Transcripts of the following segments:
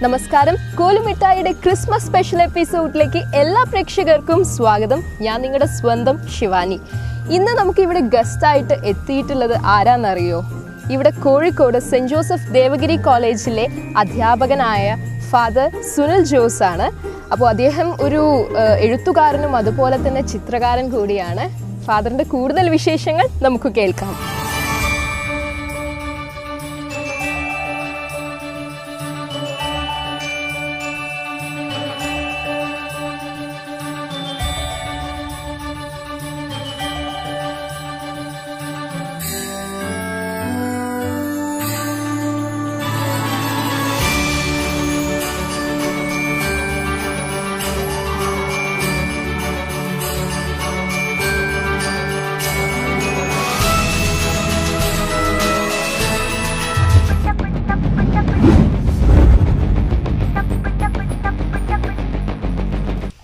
നമസ്കാരം. കോലുമിഠായിയുടെ Christmas special എപ്പിസോഡിലേക്ക് എല്ലാ പ്രേക്ഷകർക്കും സ്വാഗതം. ഞാൻ നിങ്ങളുടെ സ്വന്തം ശിവാനി. ഇന്ന് നമുക്ക് ഇവിടെ ഗസ്റ്റായിട്ട് എത്തിയിട്ടുള്ളത് ആരാന്നറിയോ? ഇവിടെ കോഴിക്കോട് സെൻറ് ജോസഫ് ദേവഗിരി കോളേജിലെ അധ്യാപകനായ ഫാദർ സുനിൽ ജോസ് ആണ്. അപ്പോൾ അദ്ദേഹം ഒരു എഴുത്തുകാരനും അതുപോലെ തന്നെ ചിത്രകാരൻ കൂടിയാണ്. ഫാദറിൻ്റെ കൂടുതൽ വിശേഷങ്ങൾ നമുക്ക് കേൾക്കാം.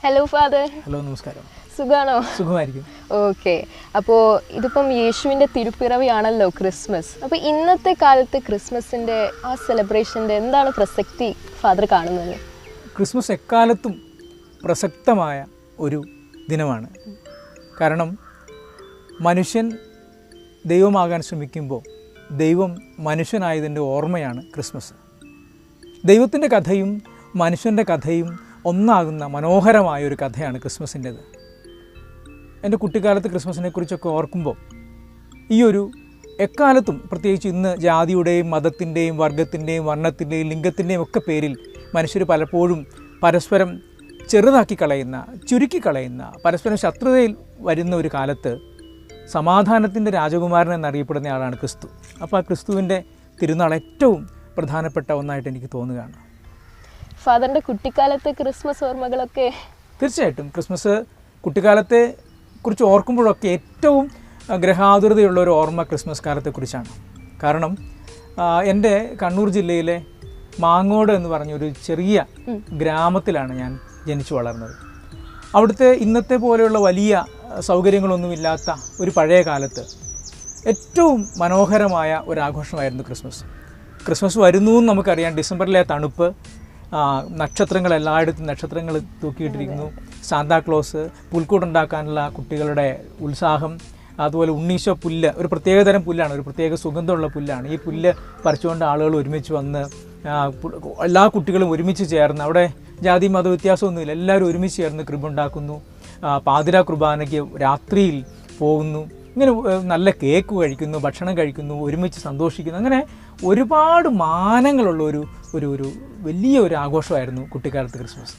Hello father. ഹലോ, നമസ്കാരം. സുഖമാണോ? സുഖമായിരിക്കും. ഓക്കെ. അപ്പോൾ ഇതിപ്പം യേശുവിൻ്റെ തിരുപ്പിറവിയാണല്ലോ ക്രിസ്മസ്. അപ്പോൾ ഇന്നത്തെ കാലത്ത് ക്രിസ്മസിൻ്റെ ആ സെലിബ്രേഷൻ്റെ എന്താണ് പ്രസക്തി ഫാദർ കാണുന്നത്? ക്രിസ്മസ് എക്കാലത്തും പ്രസക്തമായ ഒരു ദിനമാണ്. കാരണം മനുഷ്യൻ ദൈവമാകാൻ ശ്രമിക്കുമ്പോൾ ദൈവം മനുഷ്യനായതിൻ്റെ ഓർമ്മയാണ് ക്രിസ്മസ്. ദൈവത്തിൻ്റെ കഥയും മനുഷ്യൻ്റെ കഥയും ഒന്നാകുന്ന മനോഹരമായൊരു കഥയാണ് ക്രിസ്മസിൻ്റേത്. എൻ്റെ കുട്ടിക്കാലത്ത് ക്രിസ്മസിനെ കുറിച്ചൊക്കെ ഓർക്കുമ്പോൾ ഈ ഒരു എക്കാലത്തും, പ്രത്യേകിച്ച് ഇന്ന് ജാതിയുടെയും മതത്തിൻ്റെയും വർഗത്തിൻ്റെയും വർണ്ണത്തിൻ്റെയും ലിംഗത്തിൻ്റെയും ഒക്കെ പേരിൽ മനുഷ്യർ പലപ്പോഴും പരസ്പരം ചെറുതാക്കി കളയുന്ന, ചുരുക്കി കളയുന്ന, പരസ്പരം ശത്രുതയിൽ വരുന്ന ഒരു കാലത്ത് സമാധാനത്തിൻ്റെ രാജകുമാരൻ എന്നറിയപ്പെടുന്ന ആളാണ് ക്രിസ്തു. അപ്പോൾ ആ ക്രിസ്തുവിൻ്റെ തിരുനാൾ ഏറ്റവും പ്രധാനപ്പെട്ട ഒന്നായിട്ട് എനിക്ക് തോന്നുകയാണ്. ഫാദറിൻ്റെ കുട്ടിക്കാലത്തെ ക്രിസ്മസ് ഓർമ്മകളൊക്കെ? തീർച്ചയായിട്ടും ക്രിസ്മസ് കുട്ടിക്കാലത്തെ കുറിച്ച് ഓർക്കുമ്പോഴൊക്കെ ഏറ്റവും ഗ്രഹാതുരതയുള്ള ഒരു ഓർമ്മ ക്രിസ്മസ് കാലത്തെക്കുറിച്ചാണ്. കാരണം എൻ്റെ കണ്ണൂർ ജില്ലയിലെ മാങ്ങോട് എന്ന് പറഞ്ഞൊരു ചെറിയ ഗ്രാമത്തിലാണ് ഞാൻ ജനിച്ചു വളർന്നത്. അവിടുത്തെ ഇന്നത്തെ പോലെയുള്ള വലിയ സൗകര്യങ്ങളൊന്നുമില്ലാത്ത ഒരു പഴയ കാലത്ത് ഏറ്റവും മനോഹരമായ ഒരാഘോഷമായിരുന്നു ക്രിസ്മസ്. ക്രിസ്മസ് വരുന്നു എന്ന് നമുക്കറിയാം. ഡിസംബറിലെ തണുപ്പ്, നക്ഷത്രങ്ങൾ, എല്ലായിടത്തും നക്ഷത്രങ്ങൾ തൂക്കിയിട്ടിരിക്കുന്നു, സാന്താക്ലോസ്, പുൽക്കൂടുണ്ടാക്കാനുള്ള കുട്ടികളുടെ ഉത്സാഹം, അതുപോലെ ഉണ്ണീശോ പുല്ല്, ഒരു പ്രത്യേകതരം പുല്ലാണ്, ഒരു പ്രത്യേക സുഗന്ധമുള്ള പുല്ലാണ്. ഈ പുല്ല് പറിച്ചുകൊണ്ട് ആളുകൾ ഒരുമിച്ച് വന്ന് എല്ലാ കുട്ടികളും ഒരുമിച്ച് ചേർന്ന്, അവിടെ ജാതി മത വ്യത്യാസമൊന്നുമില്ല, എല്ലാവരും ഒരുമിച്ച് ചേർന്ന് കൃപുണ്ടാക്കുന്നു. പാതിരാ കുർബാനയ്ക്ക് രാത്രിയിൽ പോകുന്നു, ഇങ്ങനെ നല്ല കേക്ക് കഴിക്കുന്നു, ഭക്ഷണം കഴിക്കുന്നു, ഒരുമിച്ച് സന്തോഷിക്കുന്നു. അങ്ങനെ ഒരുപാട് മാനങ്ങളുള്ള ഒരു വലിയ ഒരു ആഘോഷമായിരുന്നു കുട്ടിക്കാലത്ത് ക്രിസ്മസ്.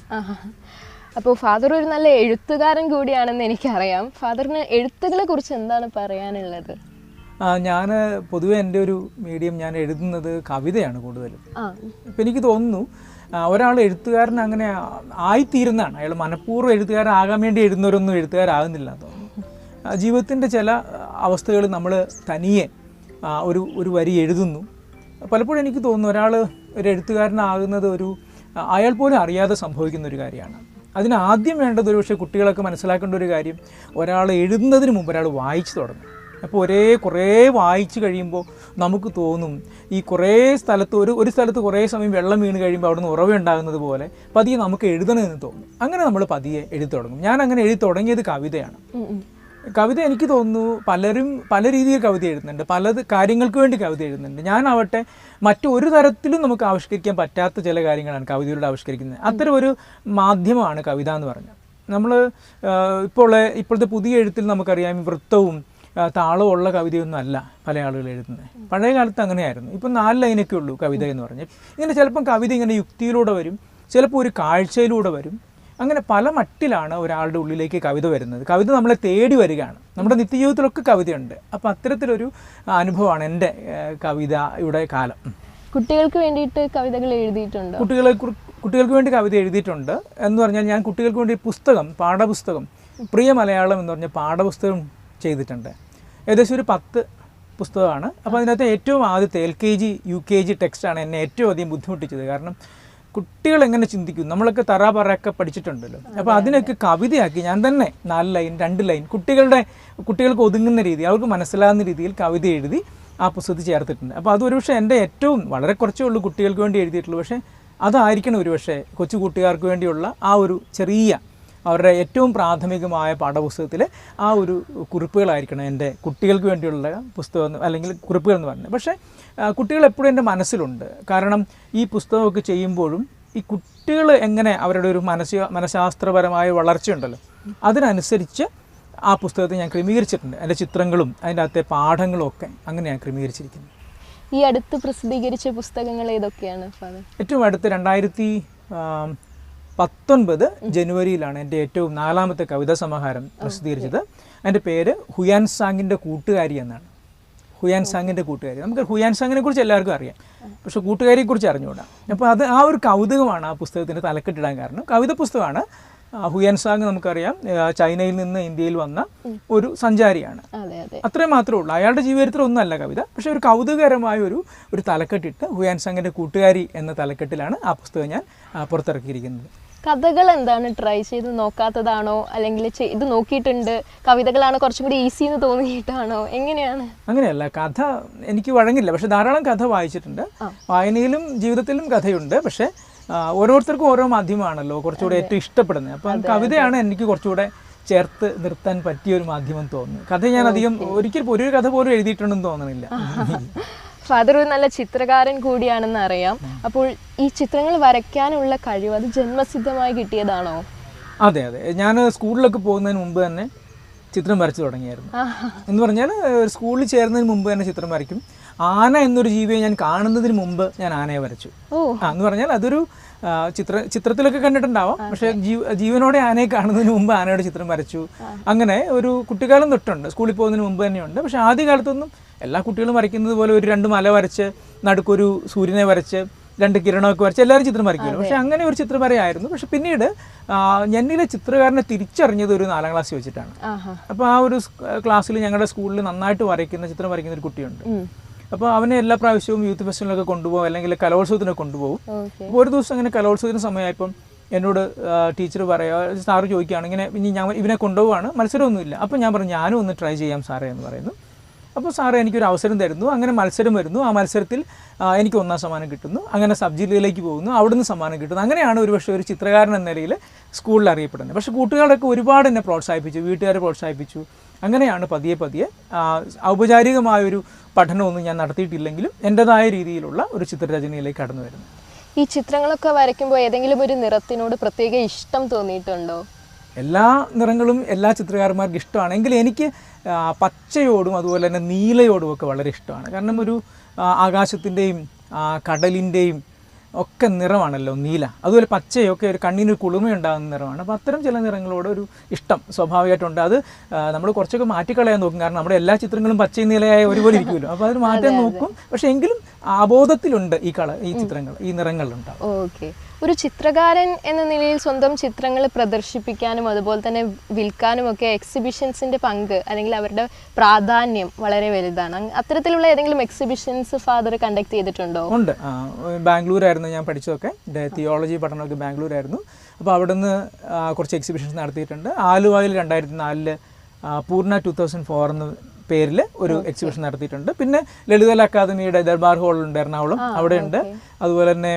അപ്പോൾ ഫാദർ ഒരു നല്ല എഴുത്തുകാരൻ കൂടിയാണെന്ന് എനിക്കറിയാം. ഫാദറിന് എഴുത്തുകളെ കുറിച്ച് എന്താണ് പറയാനുള്ളത്? ഞാൻ പൊതുവെ എൻ്റെ ഒരു മീഡിയം, ഞാൻ എഴുതുന്നത് കവിതയാണ് കൂടുതലും. ഇപ്പം എനിക്ക് തോന്നുന്നു ഒരാൾ എഴുത്തുകാരൻ അങ്ങനെ ആയിത്തീരുന്നതാണ്. അയാൾ മനഃപൂർവ്വം എഴുത്തുകാരനാകാൻ വേണ്ടി എഴുതുന്നവരൊന്നും എഴുത്തുകാരാകുന്നില്ല തോന്നുന്നു. ജീവിതത്തിൻ്റെ ചില അവസ്ഥകൾ നമ്മൾ തനിയെ ഒരു വരി എഴുതുന്നു. പലപ്പോഴും എനിക്ക് തോന്നുന്നു ഒരാൾ ഒരു എഴുത്തുകാരനാകുന്നത് അയാൾ പോലും അറിയാതെ സംഭവിക്കുന്ന ഒരു കാര്യമാണ്. അതിന് ആദ്യം വേണ്ടത് ഒരുപക്ഷെ കുട്ടികളൊക്കെ മനസ്സിലാക്കേണ്ട ഒരു കാര്യം, ഒരാൾ എഴുതുന്നതിന് മുമ്പ് ഒരാൾ വായിച്ചു തുടങ്ങും. അപ്പോൾ കുറേ വായിച്ച് കഴിയുമ്പോൾ നമുക്ക് തോന്നും ഈ കുറേ സ്ഥലത്ത് ഒരു സ്ഥലത്ത് കുറേ സമയം വെള്ളം വീണ് കഴിയുമ്പോൾ അവിടെ നിന്ന് ഉറവുണ്ടാകുന്നത് പോലെ പതിയെ നമുക്ക് എഴുതണമെന്ന് തോന്നും. അങ്ങനെ നമ്മൾ പതിയെ എഴുതി തുടങ്ങും. ഞാൻ അങ്ങനെ എഴുതി തുടങ്ങിയത് കവിതയാണ്. കവിത എനിക്ക് തോന്നുന്നു പലരും പല രീതിയിൽ കവിത എഴുതുന്നുണ്ട്, പല കാര്യങ്ങൾക്ക് വേണ്ടി കവിത എഴുതുന്നുണ്ട്. ഞാനാവട്ടെ മറ്റൊരു തരത്തിലും നമുക്ക് ആവിഷ്കരിക്കാൻ പറ്റാത്ത ചില കാര്യങ്ങളാണ് കവിതയിലൂടെ ആവിഷ്കരിക്കുന്നത്. അത്തരം ഒരു മാധ്യമമാണ് കവിത എന്ന് പറഞ്ഞാൽ. നമ്മൾ ഇപ്പോഴത്തെ പുതിയ എഴുത്തിൽ നമുക്കറിയാം വൃത്തവും താളവും ഉള്ള കവിതയൊന്നും അല്ല പല ആളുകൾ എഴുതുന്നത്. പഴയ കാലത്ത് അങ്ങനെയായിരുന്നു. ഇപ്പം 4 ലൈനൊക്കെ ഉള്ളൂ കവിത എന്ന് പറഞ്ഞാൽ. ഇങ്ങനെ ചിലപ്പം കവിത ഇങ്ങനെ യുക്തിയിലൂടെ വരും, ചിലപ്പോൾ ഒരു കാഴ്ചയിലൂടെ വരും. അങ്ങനെ പല മട്ടിലാണ് ഒരാളുടെ ഉള്ളിലേക്ക് കവിത വരുന്നത്. കവിത നമ്മളെ തേടി വരികയാണ്. നമ്മുടെ നിത്യജീവിതത്തിലൊക്കെ കവിതയുണ്ട്. അപ്പോൾ അത്തരത്തിലൊരു അനുഭവമാണ് എൻ്റെ കവിതയുടെ കാലം. കുട്ടികൾക്ക് വേണ്ടിയിട്ട് കവിതകൾ എഴുതിയിട്ടുണ്ട്? കുട്ടികൾക്ക് വേണ്ടി കവിത എഴുതിയിട്ടുണ്ട് എന്ന് പറഞ്ഞാൽ ഞാൻ കുട്ടികൾക്ക് വേണ്ടി പാഠപുസ്തകം പ്രിയ മലയാളം എന്ന് പറഞ്ഞ പാഠപുസ്തകം ചെയ്തിട്ടുണ്ട്. ഏകദേശം ഒരു 10 പുസ്തകമാണ്. അപ്പോൾ അതിനകത്ത് ഏറ്റവും ആദ്യത്തെ LKG UKG ടെക്സ്റ്റാണ് എന്നെ ഏറ്റവും അധികം ബുദ്ധിമുട്ടിച്ചത്. കാരണം കുട്ടികൾ എങ്ങനെ ചിന്തിക്കും, നമ്മളൊക്കെ തറാപറയൊക്കെ പഠിച്ചിട്ടുണ്ടല്ലോ. അപ്പോൾ അതിനൊക്കെ കവിതയാക്കി ഞാൻ തന്നെ 4 ലൈൻ 2 ലൈൻ കുട്ടികൾക്ക് ഒതുങ്ങുന്ന രീതി, അവർക്ക് മനസ്സിലാകുന്ന രീതിയിൽ കവിത എഴുതി ആ പുസ്തകത്തിൽ ചേർത്തിട്ടുണ്ട്. അപ്പോൾ അതൊരു പക്ഷേ എൻ്റെ ഏറ്റവും വളരെ കുറച്ചേ ഉള്ളൂ കുട്ടികൾക്ക് വേണ്ടി എഴുതിയിട്ടുള്ളൂ. പക്ഷേ അതായിരിക്കണം ഒരുപക്ഷെ കൊച്ചു കൂട്ടുകാർക്ക് വേണ്ടിയുള്ള ആ ഒരു ചെറിയ അവരുടെ ഏറ്റവും പ്രാഥമികമായ പാഠപുസ്തകത്തിലെ ആ ഒരു കുറിപ്പുകളായിരിക്കണം എൻ്റെ കുട്ടികൾക്ക് വേണ്ടിയുള്ള പുസ്തകം അല്ലെങ്കിൽ കുറിപ്പുകൾ എന്ന് പറയുന്നത്. പക്ഷേ കുട്ടികൾ എപ്പോഴും എൻ്റെ മനസ്സിലുണ്ട്. കാരണം ഈ പുസ്തകമൊക്കെ ചെയ്യുമ്പോഴും ഈ കുട്ടികൾ എങ്ങനെ അവരുടെ ഒരു മനഃശാസ്ത്രപരമായ വളർച്ചയുണ്ടല്ലോ, അതിനനുസരിച്ച് ആ പുസ്തകത്തെ ഞാൻ ക്രമീകരിച്ചിട്ടുണ്ട്. എൻ്റെ ചിത്രങ്ങളും അതിൻ്റെ അകത്തെ പാഠങ്ങളും ഒക്കെ അങ്ങനെ ഞാൻ ക്രമീകരിച്ചിരിക്കുന്നത്. ഈ അടുത്ത് പ്രസിദ്ധീകരിച്ച പുസ്തകങ്ങൾ ഏതൊക്കെയാണ് ഫാദർ? ഏറ്റവും അടുത്ത് 2019 ജനുവരിയിലാണ് എൻ്റെ ഏറ്റവും 4ാമത്തെ കവിതാ സമാഹാരം പ്രസിദ്ധീകരിച്ചത്. അതിൻ്റെ പേര് ഹുയാൻ സാങ്ങിൻ്റെ കൂട്ടുകാരി എന്നാണ്. ഹുയാൻ സാങ്ങിൻ്റെ കൂട്ടുകാരി. നമുക്ക് ഹുയാൻ സാങ്ങിനെ കുറിച്ച് എല്ലാവർക്കും അറിയാം, പക്ഷെ കൂട്ടുകാരിയെക്കുറിച്ച് അറിഞ്ഞുകൂടാ. അപ്പോൾ അത് ആ ഒരു കൗതുകമാണ് ആ പുസ്തകത്തിൻ്റെ തലക്കെട്ടിടാൻ കാരണം. കവിത പുസ്തകമാണ്. ഹുയാൻ സാങ് നമുക്കറിയാം ചൈനയിൽ നിന്ന് ഇന്ത്യയിൽ വന്ന ഒരു സഞ്ചാരിയാണ്. അത്രയും മാത്രമേ ഉള്ളൂ. അയാളുടെ ജീവിതത്തിൽ ഒന്നുമല്ല കവിത, പക്ഷെ ഒരു കൗതുകകരമായ ഒരു തലക്കെട്ടിട്ട് ഹുയാൻ സാങ്ങിൻ്റെ കൂട്ടുകാരി എന്ന തലക്കെട്ടിലാണ് ആ പുസ്തകം ഞാൻ പുറത്തിറക്കിയിരിക്കുന്നത്. കഥകൾ എന്താണ് ട്രൈ ചെയ്ത് നോക്കാത്തതാണോ, അല്ലെങ്കിൽ ഇത് നോക്കിയിട്ടുണ്ട് കവിതകളാണ് കുറച്ചും കൂടി ഈസി എന്ന് തോന്നിയിട്ടാണോ, എങ്ങനെയാണ്? അങ്ങനെയല്ല, കഥ എനിക്ക് വഴങ്ങില്ല. പക്ഷെ ധാരാളം കഥ വായിച്ചിട്ടുണ്ട്. വായനയിലും ജീവിതത്തിലും കഥയുണ്ട്. പക്ഷേ ഓരോരുത്തർക്കും ഓരോ മാധ്യമമാണല്ലോ കുറച്ചുകൂടെ ഏറ്റവും ഇഷ്ടപ്പെടുന്നത്. അപ്പം കവിതയാണ് എനിക്ക് കുറച്ചുകൂടെ ചേർത്ത് നിർത്താൻ പറ്റിയ ഒരു മാധ്യമം തോന്നുന്നു. കഥ ഞാൻ അധികം ഒരിക്കലും ഒരു കഥ പോലും എഴുതിയിട്ടുണ്ടെന്ന് തോന്നുന്നില്ല. ഫാദർ ഒരു നല്ല ചിത്രകാരൻ കൂടിയാണെന്ന് അറിയാം. അപ്പോൾ ഈ ചിത്രങ്ങൾ വരയ്ക്കാനുള്ള കഴിവ് അത് ജന്മസിദ്ധമായി കിട്ടിയതാണോ? അതെ അതെ, ഞാൻ സ്കൂളിലൊക്കെ പോകുന്നതിന് മുമ്പ് തന്നെ ചിത്രം വരച്ചു തുടങ്ങിയായിരുന്നു. എന്ന് പറഞ്ഞാൽ സ്കൂളിൽ ചേർന്നതിന് മുമ്പ് തന്നെ ചിത്രം വരയ്ക്കും. ആന എന്നൊരു ജീവിയെ ഞാൻ കാണുന്നതിന് മുമ്പ് ഞാൻ ആനയെ വരച്ചു. എന്ന് പറഞ്ഞാൽ അതൊരു ചിത്രത്തിലൊക്കെ കണ്ടിട്ടുണ്ടാവാം, പക്ഷെ ജീവനോടെ ആനയെ കാണുന്നതിന് മുമ്പ് ആനയുടെ ചിത്രം വരച്ചു. അങ്ങനെ ഒരു കുട്ടിക്കാലം തൊട്ടുണ്ട്, സ്കൂളിൽ പോകുന്നതിന് മുമ്പ് തന്നെയുണ്ട്. പക്ഷെ ആദ്യകാലത്തൊന്നും എല്ലാ കുട്ടികളും വരയ്ക്കുന്നത് പോലെ ഒരു 2 മല വരച്ച് നടുക്കൊരു സൂര്യനെ വരച്ച് 2 കിരണമൊക്കെ വരച്ച് എല്ലാവരും ചിത്രം വരയ്ക്കുമല്ലോ. പക്ഷെ അങ്ങനെ ഒരു ചിത്രം വരെയായിരുന്നു. പക്ഷെ പിന്നീട് എന്നിലെ ചിത്രകാരനെ തിരിച്ചറിഞ്ഞത് ഒരു 4ാം ക്ലാസ്സിൽ വെച്ചിട്ടാണ്. അപ്പോൾ ആ ഒരു ക്ലാസ്സിൽ ഞങ്ങളുടെ സ്കൂളിൽ നന്നായിട്ട് ചിത്രം വരയ്ക്കുന്ന ഒരു കുട്ടിയുണ്ട്. അപ്പോൾ അവനെ എല്ലാ പ്രാവശ്യവും യൂത്ത് ഫെസ്റ്റിവലിനൊക്കെ കൊണ്ടുപോകും, അല്ലെങ്കിൽ കലോത്സവത്തിനൊക്കെ കൊണ്ടുപോകും. അപ്പോൾ ഒരു ദിവസം അങ്ങനെ കലോത്സവത്തിന് സമയമായപ്പം എന്നോട് ടീച്ചർ പറയുക, സാറ് ചോദിക്കുകയാണ് ഇങ്ങനെ ഇനി ഞാൻ ഇവനെ കൊണ്ടുപോവാണ്, മത്സരമൊന്നുമില്ല. അപ്പോൾ ഞാൻ പറഞ്ഞു ഞാനും ഒന്ന് ട്രൈ ചെയ്യാം സാറേ എന്ന് പറയുന്നു. അപ്പോൾ സാറ് എനിക്കൊരു അവസരം തരുന്നു. അങ്ങനെ മത്സരം വരുന്നു. ആ മത്സരത്തിൽ എനിക്ക് 1ാം സമ്മാനം കിട്ടുന്നു. അങ്ങനെ സബ് ജില്ലയിലേക്ക് പോകുന്നു, അവിടുന്ന് സമ്മാനം കിട്ടുന്നു. അങ്ങനെയാണ് ഒരുപക്ഷെ ഒരു ചിത്രകാരൻ എന്ന നിലയിൽ സ്കൂളിൽ അറിയപ്പെടുന്നത്. പക്ഷേ കൂട്ടുകാരൊക്കെ ഒരുപാട് എന്നെ പ്രോത്സാഹിപ്പിച്ചു, വീട്ടുകാരെ പ്രോത്സാഹിപ്പിച്ചു. അങ്ങനെയാണ് പതിയെ പതിയെ ഔപചാരികമായൊരു പഠനമൊന്നും ഞാൻ നടത്തിയിട്ടില്ലെങ്കിലും എൻ്റെതായ രീതിയിലുള്ള ഒരു ചിത്രരചനയിലേക്ക് കടന്നു വരുന്നത്. ഈ ചിത്രങ്ങളൊക്കെ വരയ്ക്കുമ്പോൾ ഏതെങ്കിലും ഒരു നിറത്തിനോട് പ്രത്യേക ഇഷ്ടം തോന്നിയിട്ടുണ്ടോ? എല്ലാ നിറങ്ങളും എല്ലാ ചിത്രകാരന്മാർക്കും ഇഷ്ടമാണെങ്കിൽ എനിക്ക് പച്ചയോടും അതുപോലെ തന്നെ നീലയോടും ഒക്കെ വളരെ ഇഷ്ടമാണ്. കാരണം ഒരു ആകാശത്തിൻ്റെയും കടലിൻ്റെയും ഒക്കെ നിറമാണല്ലോ നീല. അതുപോലെ പച്ചയൊക്കെ ഒരു കണ്ണിന് കുളിമയുണ്ടാകുന്ന നിറമാണ്. അപ്പോൾ അത്തരം ചില നിറങ്ങളോട് ഒരു ഇഷ്ടം സ്വാഭാവികമായിട്ടുണ്ട്. അത് നമ്മൾ കുറച്ചൊക്കെ മാറ്റിക്കളയാൻ നോക്കും. കാരണം നമ്മുടെ എല്ലാ ചിത്രങ്ങളും പച്ചയും നീലയായ ഒരുപോലെ ഇരിക്കുമല്ലോ. അപ്പോൾ അത് മാറ്റാൻ നോക്കും. പക്ഷേ എങ്കിലും അബോധത്തിലുണ്ട് ഈ ചിത്രങ്ങൾ, ഈ നിറങ്ങളുണ്ടാവും. ഓക്കെ. ഒരു ചിത്രകാരൻ എന്ന നിലയിൽ സ്വന്തം ചിത്രങ്ങൾ പ്രദർശിപ്പിക്കാനും അതുപോലെ തന്നെ വിൽക്കാനും ഒക്കെ എക്സിബിഷൻസിന്റെ പങ്ക് അല്ലെങ്കിൽ അവരുടെ പ്രാധാന്യം വളരെ വലുതാണ്. അത്തരത്തിലുള്ള ഏതെങ്കിലും എക്സിബിഷൻസ് ഫാദർ കണ്ടക്ട് ചെയ്തിട്ടുണ്ടോ? ഉണ്ട്. ബാംഗ്ലൂരായിരുന്നു ഞാൻ പഠിച്ചതൊക്കെ. എൻ്റെ തിയോളജി പഠനമൊക്കെ ബാംഗ്ലൂരായിരുന്നു. അപ്പോൾ അവിടെ നിന്ന് കുറച്ച് എക്സിബിഷൻസ് നടത്തിയിട്ടുണ്ട്. ആലുവയിൽ 2004 പൂർണ്ണ 2004 എന്ന പേരിൽ ഒരു എക്സിബിഷൻ നടത്തിയിട്ടുണ്ട്. പിന്നെ ലളിതകല അക്കാദമിയുടെ ദർബാർ ഹാളുണ്ട് എറണാകുളം, അവിടെയുണ്ട്. അതുപോലെ തന്നെ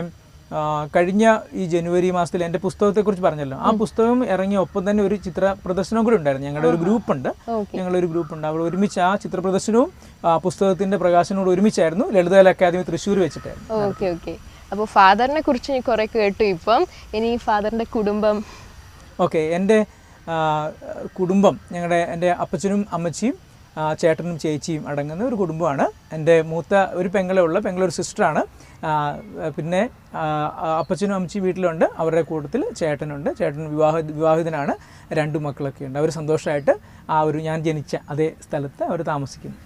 കഴിഞ്ഞ ഈ ജനുവരി മാസത്തിൽ എൻ്റെ പുസ്തകത്തെക്കുറിച്ച് പറഞ്ഞല്ലോ, ആ പുസ്തകം ഇറങ്ങിയ ഒപ്പം തന്നെ ഒരു ചിത്ര പ്രദർശനവും കൂടി ഉണ്ടായിരുന്നു. ഞങ്ങളുടെ ഒരു ഗ്രൂപ്പുണ്ട്, അവിടെ ഒരുമിച്ച് ആ ചിത്ര പ്രദർശനവും പുസ്തകത്തിൻ്റെ പ്രകാശനവും ഒരുമിച്ചായിരുന്നു ലളിതകല അക്കാദമി തൃശ്ശൂർ വെച്ചിട്ടായിരുന്നു. Okay okay. അപ്പോൾ ഫാദറിനെ കുറിച്ച് ഞാൻ കുറേ കേട്ടു. ഇപ്പം ഇനി ഫാദറിൻ്റെ കുടുംബം. ഓക്കെ, എൻ്റെ കുടുംബം എൻ്റെ അപ്പച്ചനും അമ്മച്ചിയും ചേട്ടനും ചേച്ചിയും അടങ്ങുന്ന ഒരു കുടുംബമാണ്. എൻ്റെ മൂത്ത ഒരു പെങ്ങളൊരു സിസ്റ്ററാണ്. പിന്നെ അപ്പച്ചനും അമ്മച്ചിയും വീട്ടിലുണ്ട്. അവരുടെ കൂട്ടത്തിൽ ചേട്ടനുണ്ട്. ചേട്ടൻ വിവാഹിതനാണ്. 2 മക്കളൊക്കെ ഉണ്ട്. അവർ സന്തോഷമായിട്ട് ഞാൻ ജനിച്ച അതേ സ്ഥലത്ത് അവർ താമസിക്കുന്നു.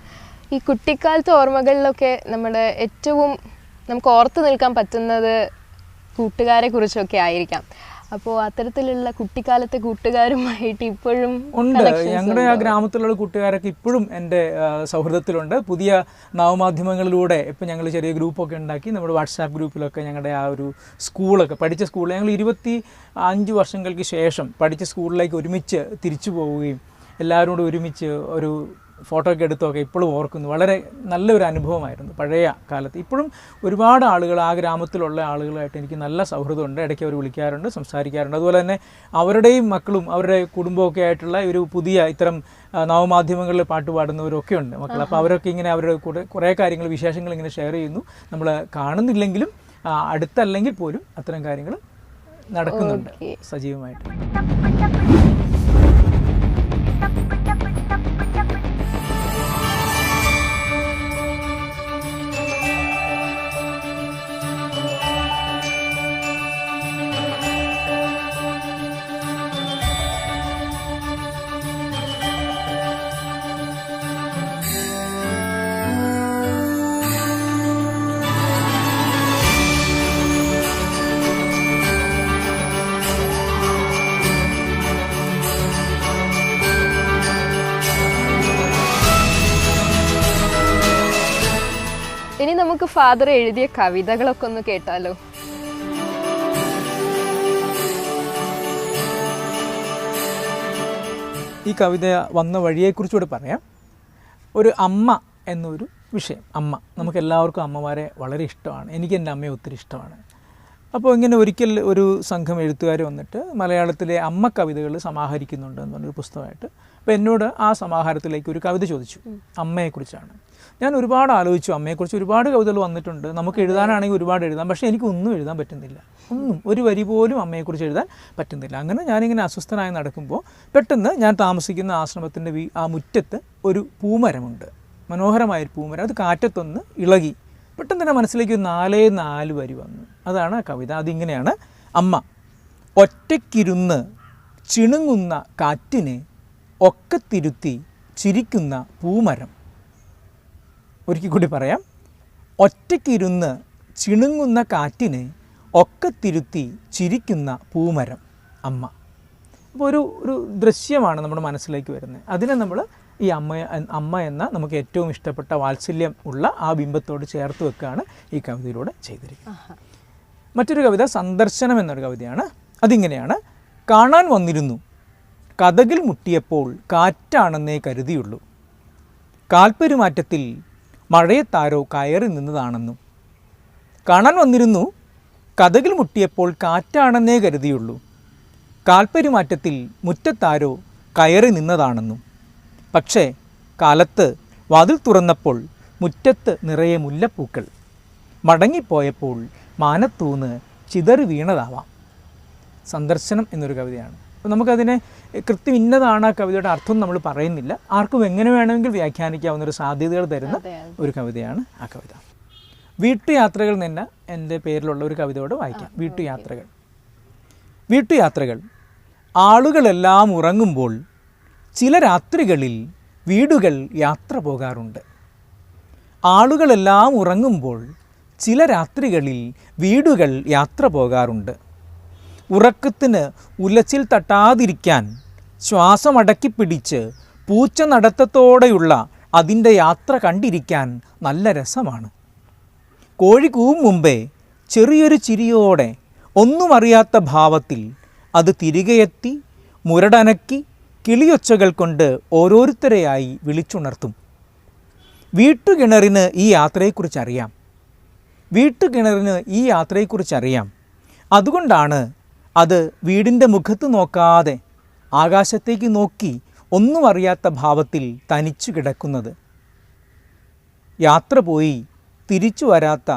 ഈ കുട്ടിക്കാലത്തെ ഓർമ്മകളിലൊക്കെ നമ്മുടെ ഏറ്റവും നമുക്ക് ഓർത്തു നിൽക്കാൻ പറ്റുന്നത് കൂട്ടുകാരെ കുറിച്ചൊക്കെ ആയിരിക്കാം. അപ്പോൾ അത്തരത്തിലുള്ള കുട്ടിക്കാലത്തെ കൂട്ടുകാരുമായിട്ട് ഇപ്പോഴും ഉണ്ട്. ഞങ്ങളുടെ ആ ഗ്രാമത്തിലുള്ള കൂട്ടുകാരൊക്കെ ഇപ്പോഴും എൻ്റെ സൗഹൃദത്തിലുണ്ട്. പുതിയ നവമാധ്യമങ്ങളിലൂടെ ഇപ്പം ഞങ്ങൾ ചെറിയ ഗ്രൂപ്പൊക്കെ ഉണ്ടാക്കി. നമ്മുടെ വാട്സാപ്പ് ഗ്രൂപ്പിലൊക്കെ ഞങ്ങളുടെ ആ ഒരു സ്കൂളൊക്കെ പഠിച്ച സ്കൂളിൽ ഞങ്ങൾ 25 വർഷങ്ങൾക്ക് ശേഷം പഠിച്ച സ്കൂളിലേക്ക് ഒരുമിച്ച് തിരിച്ചു പോവുകയും എല്ലാവരും കൂടെ ഒരുമിച്ച് ഒരു ഫോട്ടോ ഒക്കെ എടുത്തൊക്കെ ഇപ്പോഴും ഓർക്കുന്നു. വളരെ നല്ലൊരു അനുഭവമായിരുന്നു പഴയ കാലത്ത്. ഇപ്പോഴും ഒരുപാട് ആളുകൾ, ആ ഗ്രാമത്തിലുള്ള ആളുകളായിട്ട് എനിക്ക് നല്ല സൗഹൃദമുണ്ട്. ഇടയ്ക്ക് അവർ വിളിക്കാറുണ്ട്, സംസാരിക്കാറുണ്ട്. അതുപോലെ തന്നെ അവരുടെയും മക്കളും അവരുടെ കുടുംബമൊക്കെ ആയിട്ടുള്ള ഒരു പുതിയ ഇത്തരം നവമാധ്യമങ്ങളിൽ പാട്ട് പാടുന്നവരൊക്കെ ഉണ്ട് മക്കൾ. അപ്പോൾ അവരൊക്കെ ഇങ്ങനെ അവരുടെ കൂടെ കുറേ കാര്യങ്ങൾ, വിശേഷങ്ങൾ ഇങ്ങനെ ഷെയർ ചെയ്യുന്നു. നമ്മൾ കാണുന്നില്ലെങ്കിലും അടുത്തല്ലെങ്കിൽ പോലും അത്തരം കാര്യങ്ങൾ നടക്കുന്നുണ്ട് സജീവമായിട്ട്. ഇനി നമുക്ക് ഫാദർ എഴുതിയ കവിതകളൊക്കെ ഒന്ന് കേട്ടാലോ? ഈ കവിത വന്ന വഴിയെക്കുറിച്ചുകൂടെ പറയാം. ഒരു അമ്മ എന്നൊരു വിഷയം. അമ്മ, നമുക്കെല്ലാവർക്കും അമ്മമാരെ വളരെ ഇഷ്ടമാണ്. എനിക്ക് എൻ്റെ അമ്മയെ ഒത്തിരി ഇഷ്ടമാണ്. അപ്പോൾ ഇങ്ങനെ ഒരിക്കൽ ഒരു സംഘം എഴുത്തുകാർ വന്നിട്ട് മലയാളത്തിലെ അമ്മ കവിതകൾ സമാഹരിക്കുന്നുണ്ട് എന്ന് പറഞ്ഞൊരു പുസ്തകമായിട്ട്. അപ്പോൾ എന്നോട് ആ സമാഹാരത്തിലേക്ക് ഒരു കവിത ചോദിച്ചു, അമ്മയെക്കുറിച്ചാണ്. ഞാൻ ഒരുപാട് ആലോചിച്ചു. അമ്മയെക്കുറിച്ച് ഒരുപാട് കവിതകൾ വന്നിട്ടുണ്ട്, നമുക്ക് എഴുതാനാണെങ്കിൽ ഒരുപാട് എഴുതാം. പക്ഷേ എനിക്കൊന്നും എഴുതാൻ പറ്റുന്നില്ല. ഒരു വരി പോലും അമ്മയെക്കുറിച്ച് എഴുതാൻ പറ്റുന്നില്ല. അങ്ങനെ ഞാനിങ്ങനെ അസ്വസ്ഥനായി നടക്കുമ്പോൾ പെട്ടെന്ന് ഞാൻ താമസിക്കുന്ന ആശ്രമത്തിൻ്റെ ആ മുറ്റത്ത് ഒരു പൂമരമുണ്ട്, മനോഹരമായൊരു പൂമരം. അത് കാറ്റത്തൊന്ന് ഇളകി. പെട്ടെന്ന് തന്നെ മനസ്സിലേക്ക് 4 വരി വന്നു. അതാണ് ആ കവിത. അതിങ്ങനെയാണ്: അമ്മ, ഒറ്റയ്ക്കിരുന്ന് ചിണുങ്ങുന്ന കാറ്റിനെ ഒക്കത്തിരുത്തി ചിരിക്കുന്ന പൂമരം. ഒരിക്കൽ കൂടി പറയാം: ഒറ്റയ്ക്കിരുന്ന് ചിണുങ്ങുന്ന കാറ്റിനെ ഒക്കത്തിരുത്തി ചിരിക്കുന്ന പൂമരം അമ്മ. അപ്പോൾ ഒരു ദൃശ്യമാണ് നമ്മുടെ മനസ്സിലേക്ക് വരുന്നത്. അതിനെ നമ്മൾ ഈ അമ്മ എന്ന നമുക്ക് ഏറ്റവും ഇഷ്ടപ്പെട്ട വാത്സല്യം ഉള്ള ആ ബിംബത്തോട് ചേർത്ത് വെക്കുകയാണ് ഈ കവിതയിലൂടെ ചെയ്തിരിക്കുന്നത്. മറ്റൊരു കവിത സന്ദർശനം എന്നൊരു കവിതയാണ്. അതിങ്ങനെയാണ്: കാണാൻ വന്നിരുന്നു, കതകിൽ മുട്ടിയപ്പോൾ കാറ്റാണെന്നേ കരുതിയുള്ളൂ. കാൽപ്പെരുമാറ്റത്തിൽ മഴയത്താരോ കയറി നിന്നതാണെന്നും. കാണാൻ വന്നിരുന്നു, കതകിൽ മുട്ടിയപ്പോൾ കാറ്റാണെന്നേ കരുതിയുള്ളൂ. കാൽപ്പെരുമാറ്റത്തിൽ മുറ്റത്താരോ കയറി നിന്നതാണെന്നും. പക്ഷേ കാലത്ത് വാതിൽ തുറന്നപ്പോൾ മുറ്റത്ത് നിറയെ മുല്ലപ്പൂക്കൾ. മടങ്ങിപ്പോയപ്പോൾ മാനത്തൂന്ന് ചിതറി വീണതാവാം. സന്ദർശനം എന്നൊരു കവിതയാണ്. അപ്പോൾ നമുക്കതിനെ കൃത്യം ഇന്നതാണ് ആ കവിതയുടെ അർത്ഥം നമ്മൾ പറയുന്നില്ല. ആർക്കും എങ്ങനെ വേണമെങ്കിൽ വ്യാഖ്യാനിക്കാവുന്ന ഒരു സാധ്യതകൾ തരുന്ന ഒരു കവിതയാണ് ആ കവിത. വീട്ടുയാത്രകൾ എന്ന എൻ്റെ പേരിലുള്ള ഒരു കവിതയോട് വായിക്കാം. വീട്ടുയാത്രകൾ. വീട്ടുയാത്രകൾ. ആളുകളെല്ലാം ഉറങ്ങുമ്പോൾ ചില രാത്രികളിൽ വീടുകൾ യാത്ര പോകാറുണ്ട്. ആളുകളെല്ലാം ഉറങ്ങുമ്പോൾ ചില രാത്രികളിൽ വീടുകൾ യാത്ര പോകാറുണ്ട്. ഉറക്കത്തിന് ഉലച്ചിൽ തട്ടാതിരിക്കാൻ ശ്വാസമടക്കിപ്പിടിച്ച് പൂച്ച നടത്തത്തോടെയുള്ള അതിൻ്റെ യാത്ര കണ്ടിരിക്കാൻ നല്ല രസമാണ്. കോഴി കൂവും മുമ്പേ ചെറിയൊരു ചിരിയോടെ ഒന്നും അറിയാത്ത ഭാവത്തിൽ അത് തിരികെയെത്തി മുരടനക്കി കിളിയൊച്ചകൾ കൊണ്ട് ഓരോരുത്തരെയായി വിളിച്ചുണർത്തും. വീട്ടുകിണറിന് ഈ യാത്രയെക്കുറിച്ചറിയാം. വീട്ടുകിണറിന് ഈ യാത്രയെക്കുറിച്ചറിയാം. അതുകൊണ്ടാണ് അത് വീടിൻ്റെ മുഖത്ത് നോക്കാതെ ആകാശത്തേക്ക് നോക്കി ഒന്നും അറിയാത്ത ഭാവത്തിൽ തനിച്ചു കിടക്കുന്നത്. യാത്ര പോയി തിരിച്ചു വരാത്ത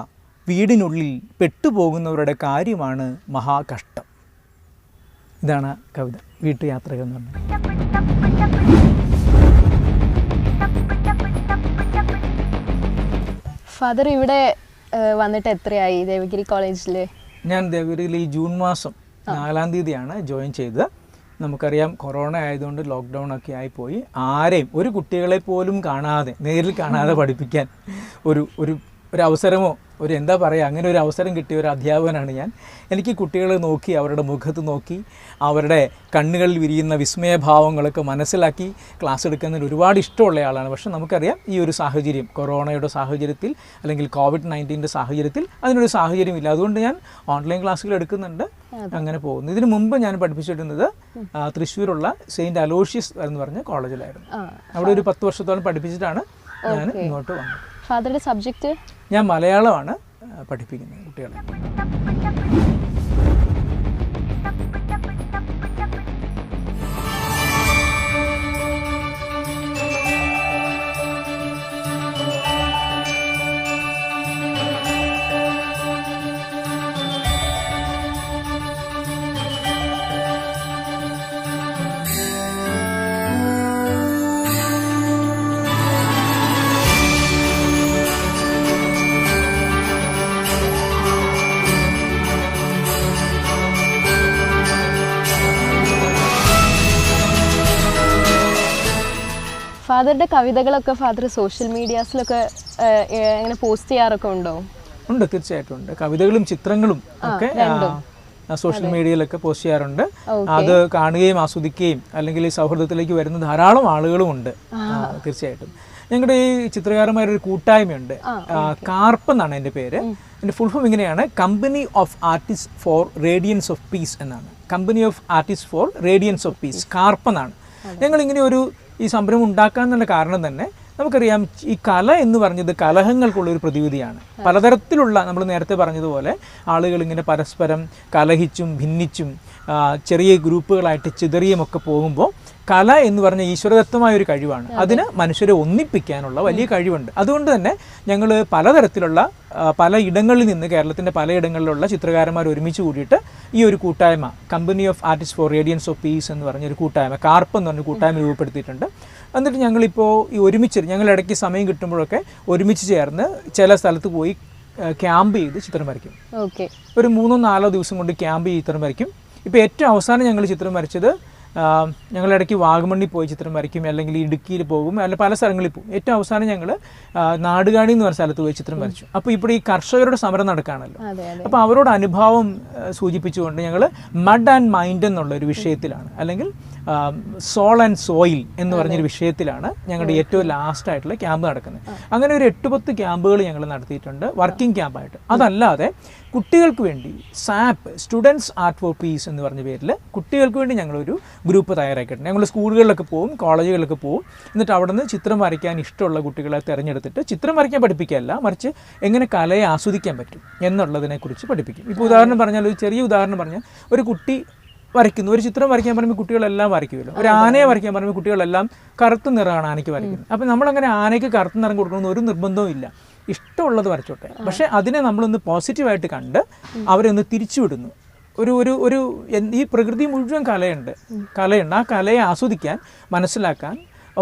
വീടിനുള്ളിൽ പെട്ടുപോകുന്നവരുടെ കാര്യമാണ് മഹാകഷ്ടം. ഇതാണ് കവിത വീട്ടുയാത്രകൾ എന്ന് പറഞ്ഞത്. ഫാദർ ഇവിടെ വന്നിട്ട് എത്രയായി ദേവഗിരി കോളേജിൽ? ഞാൻ ദേവഗിരിയിൽ ഈ ജൂൺ മാസം 4-ാം തീയതിയാണ് ജോയിൻ ചെയ്തത്. നമുക്കറിയാം കൊറോണ ആയതുകൊണ്ട് ലോക്ക്ഡൗൺ ഒക്കെ ആയിപ്പോയി. ആരെയും ഒരു കുട്ടികളെ പോലും കാണാതെ, നേരിൽ കാണാതെ പഠിപ്പിക്കാൻ ഒരു അവസരമോ എന്താ പറയുക, അങ്ങനെ ഒരു അവസരം കിട്ടിയ ഒരു അധ്യാപകനാണ് ഞാൻ. എനിക്ക് കുട്ടികളെ നോക്കി, അവരുടെ മുഖത്ത് നോക്കി, അവരുടെ കണ്ണുകളിൽ വിരിയുന്ന വിസ്മയഭാവങ്ങളൊക്കെ മനസ്സിലാക്കി ക്ലാസ് എടുക്കുന്നതിന് ഒരുപാട് ഇഷ്ടമുള്ള ആളാണ്. പക്ഷേ നമുക്കറിയാം ഈ ഒരു സാഹചര്യം, കൊറോണയുടെ സാഹചര്യത്തിൽ അല്ലെങ്കിൽ COVID-19 സാഹചര്യത്തിൽ അതിനൊരു സാഹചര്യമില്ല. അതുകൊണ്ട് ഞാൻ ഓൺലൈൻ ക്ലാസ്സുകൾ എടുക്കുന്നുണ്ട്, അങ്ങനെ പോകുന്നു. ഇതിനു മുമ്പ് ഞാൻ പഠിപ്പിച്ചിരുന്നത് തൃശ്ശൂരുള്ള സെയിൻറ്റ് അലോഷ്യസ് എന്ന് പറഞ്ഞ കോളേജിലായിരുന്നു. അവിടെ ഒരു 10 വർഷത്തോളം പഠിപ്പിച്ചിട്ടാണ് ഞാൻ ഇങ്ങോട്ട് വന്നത്. ഫാദറുടെ സബ്ജക്റ്റ്? ഞാൻ മലയാളമാണ് പഠിപ്പിക്കുന്നത് കുട്ടികളെ. ഫാദറുടെ കവിതകളൊക്കെ ഫാദർ സോഷ്യൽ മീഡിയാസിലൊക്കെ എങ്ങനെ പോസ്റ്റ് ചെയ്യാറൊക്കെ ഉണ്ടോ? ഉണ്ട്, തീർച്ചയായിട്ടും ഉണ്ട്. കവിതകളും ചിത്രങ്ങളും ഒക്കെ സോഷ്യൽ മീഡിയയിലൊക്കെ പോസ്റ്റ് ചെയ്യാറുണ്ട്. അത് കാണുകയും ആസ്വദിക്കുകയും അല്ലെങ്കിൽ ഈ സൗഹൃദത്തിലേക്ക് വരുന്ന ധാരാളം ആളുകളും ഉണ്ട്. തീർച്ചയായിട്ടും ഞങ്ങളുടെ ഈ ചിത്രകാരന്മാരൊരു കൂട്ടായ്മയുണ്ട്, കാർപ്പ് എന്നാണ് എൻ്റെ പേര്. എൻ്റെ ഫുൾ ഫോം ഇങ്ങനെയാണ്: company of artist for radiance of peace എന്നാണ്. Company of artist for radiance of peace, CARP എന്നാണ്. ഞങ്ങളിങ്ങനെ ഒരു ഈ സംരംഭം ഉണ്ടാക്കാനുള്ള കാരണം തന്നെ നമുക്കറിയാം, ഈ കല എന്ന് പറഞ്ഞത് കലഹങ്ങൾക്കുള്ളൊരു പ്രതിവിധിയാണ്. പലതരത്തിലുള്ള, നമ്മൾ നേരത്തെ പറഞ്ഞതുപോലെ, ആളുകൾ ഇങ്ങനെ പരസ്പരം കലഹിച്ചും ഭിന്നിച്ചും ചെറിയ ഗ്രൂപ്പുകളായിട്ട് ചിതറിയുമൊക്കെ പോകുമ്പോൾ കല എന്ന് പറഞ്ഞ ഈശ്വരദത്തമായൊരു കഴിവാണ്. അതിന് മനുഷ്യരെ ഒന്നിപ്പിക്കാനുള്ള വലിയ കഴിവുണ്ട്. അതുകൊണ്ട് തന്നെ ഞങ്ങൾ പലതരത്തിലുള്ള പല ഇടങ്ങളിൽ നിന്ന്, കേരളത്തിൻ്റെ പലയിടങ്ങളിലുള്ള ചിത്രകാരന്മാർ ഒരുമിച്ച് കൂടിയിട്ട് ഈ ഒരു കൂട്ടായ്മ, company of artist for radiance of peace എന്ന് പറഞ്ഞൊരു കൂട്ടായ്മ, കാർപ്പ് എന്ന് പറഞ്ഞ കൂട്ടായ്മ രൂപപ്പെടുത്തിയിട്ടുണ്ട്. എന്നിട്ട് ഞങ്ങളിപ്പോൾ ഈ ഒരുമിച്ച്, ഞങ്ങൾ ഇടയ്ക്ക് സമയം കിട്ടുമ്പോഴൊക്കെ ഒരുമിച്ച് ചേർന്ന് ചില സ്ഥലത്ത് പോയി ക്യാമ്പ് ചെയ്ത് ചിത്രം വരയ്ക്കും. ഒരു 3-4 ദിവസം കൊണ്ട് ക്യാമ്പ് ചെയ്ത് ചിത്രം വരയ്ക്കും. ഇപ്പോൾ ഏറ്റവും അവസാനം ഞങ്ങൾ ചിത്രം വരച്ചത്, ഞങ്ങളിടയ്ക്ക് വാഗമണ്ണിൽ പോയി ചിത്രം വരയ്ക്കും, അല്ലെങ്കിൽ ഇടുക്കിയിൽ പോകും, അല്ലെങ്കിൽ പല സ്ഥലങ്ങളിൽ പോകും. ഏറ്റവും അവസാനം ഞങ്ങൾ നാടുകാണി എന്ന് പറഞ്ഞ സ്ഥലത്ത് പോയി ചിത്രം വരച്ചു. അപ്പോൾ ഇപ്പോൾ ഈ കർഷകരുടെ സമരം നടക്കുകയാണല്ലോ, അപ്പോൾ അവരോട് അനുഭവം സൂചിപ്പിച്ചുകൊണ്ട് ഞങ്ങൾ മഡ് ആൻഡ് മൈൻഡ് എന്നുള്ളൊരു വിഷയത്തിലാണ്, അല്ലെങ്കിൽ സോൾ ആൻഡ് സോയിൽ എന്ന് പറഞ്ഞൊരു വിഷയത്തിലാണ് ഞങ്ങളുടെ ഏറ്റവും ലാസ്റ്റ് ആയിട്ടുള്ള ക്യാമ്പ് നടക്കുന്നത്. അങ്ങനെ ഒരു 8-10 ക്യാമ്പുകൾ ഞങ്ങൾ നടത്തിയിട്ടുണ്ട്, വർക്കിംഗ് ക്യാമ്പായിട്ട്. അതല്ലാതെ കുട്ടികൾക്ക് വേണ്ടി SAP, students art for peace എന്ന് പറഞ്ഞ പേരിൽ കുട്ടികൾക്ക് വേണ്ടി ഞങ്ങളൊരു ഗ്രൂപ്പ് തയ്യാറാക്കിയിട്ടുണ്ട്. ഞങ്ങൾ സ്കൂളുകളിലൊക്കെ പോകും, കോളേജുകളിലൊക്കെ പോകും. എന്നിട്ട് അവിടെ നിന്ന് ചിത്രം വരയ്ക്കാൻ ഇഷ്ടമുള്ള കുട്ടികളെ തിരഞ്ഞെടുത്തിട്ട് ചിത്രം വരയ്ക്കാൻ പഠിപ്പിക്കുകയല്ല, മറിച്ച് എങ്ങനെ കലയെ ആസ്വദിക്കാൻ പറ്റും എന്നുള്ളതിനെക്കുറിച്ച് പഠിപ്പിക്കും. ഇപ്പോൾ ഉദാഹരണം പറഞ്ഞാൽ, ഒരു ചെറിയ ഉദാഹരണം പറഞ്ഞാൽ, ഒരു കുട്ടി വരയ്ക്കുന്നു, ഒരു ചിത്രം വരയ്ക്കാൻ പറയുമ്പോൾ കുട്ടികളെല്ലാം വരയ്ക്കുമല്ലോ. ഒരു ആനയെ വരയ്ക്കാൻ പറയുമ്പോൾ കുട്ടികളെല്ലാം കറുത്ത നിറമാണ് ആനയ്ക്ക് വരയ്ക്കുന്നത്. അപ്പോൾ നമ്മളങ്ങനെ ആനയ്ക്ക് കറുത്ത നിറം കൊടുക്കണമെന്ന് ഒരു നിർബന്ധവും ഇല്ല, ഇഷ്ടമുള്ളത് വരച്ചോട്ടെ. പക്ഷേ അതിനെ നമ്മളൊന്ന് പോസിറ്റീവായിട്ട് കണ്ട് അവരെ ഒന്ന് തിരിച്ചുവിടുന്നു. ഒരു ഈ പ്രകൃതി മുഴുവൻ കലയുണ്ട്. ആ കലയെ ആസ്വദിക്കാൻ, മനസ്സിലാക്കാൻ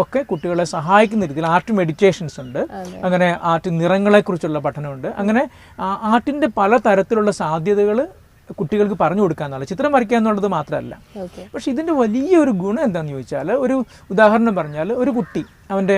ഒക്കെ കുട്ടികളെ സഹായിക്കുന്ന രീതിയിൽ ആർട്ട് മെഡിറ്റേഷൻസ് ഉണ്ട്. അങ്ങനെ ആർട്ട് നിറങ്ങളെക്കുറിച്ചുള്ള പഠനമുണ്ട്. അങ്ങനെ ആർട്ടിൻ്റെ പല തരത്തിലുള്ള സാധ്യതകൾ കുട്ടികൾക്ക് പറഞ്ഞു കൊടുക്കുക എന്നുള്ളത്, ചിത്രം വരയ്ക്കുക എന്നുള്ളത് മാത്രമല്ല. പക്ഷെ ഇതിൻ്റെ വലിയൊരു ഗുണം എന്താണെന്ന് ചോദിച്ചാൽ, ഒരു ഉദാഹരണം പറഞ്ഞാൽ, ഒരു കുട്ടി അവൻ്റെ